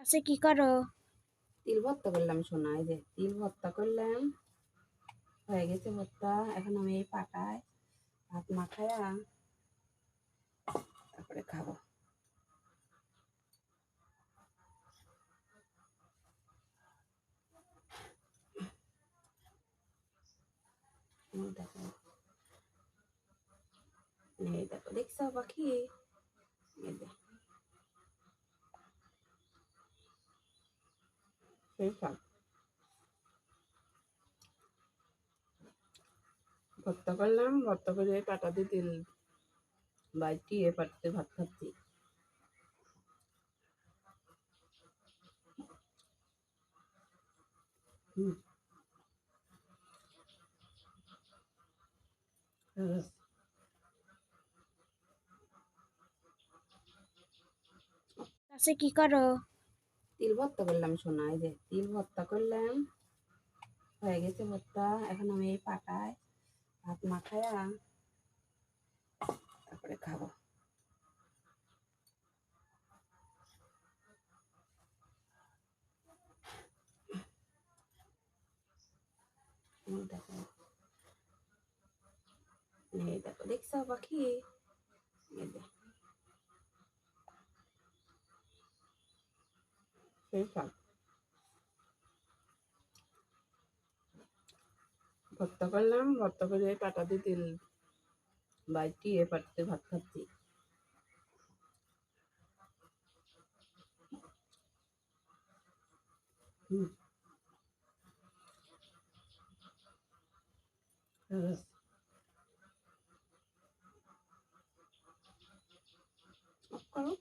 আছে কি করো? তিল ভর্তা করলাম সোনা, এই যে তিল ভর্তা করলাম, হয়ে গেছে ভর্তা। এখন আমি এই পাটায় ভাত মাখায়া তারপরে খাবো। দেখো, এই দেখো, দেখছো পাখি? এই যে সেই সব ভর্তা করলাম, ভর্তা করে এই পাটা দিয়ে তিল বাইটি এ পাটাতে ভাত খাচ্ছি। হুম, ব্যাস। আছে কি করো? তিল ভর্তা করলাম সোনা, এই যে তিল ভর্তা করলাম, হয়ে গেছে ভর্তা। এখন আমি এই পাটায় ভাত মাখায়া তারপরে খাবো। দেখো, এই দেখো, দেখছো পাখি? এই যে সেই সব ভর্তা করলাম, ভর্তা করে এই পাটা দিয়ে তিল বাইটি এ পাটাতে ভাত খাচ্ছি। হুম, ব্যাস। করো।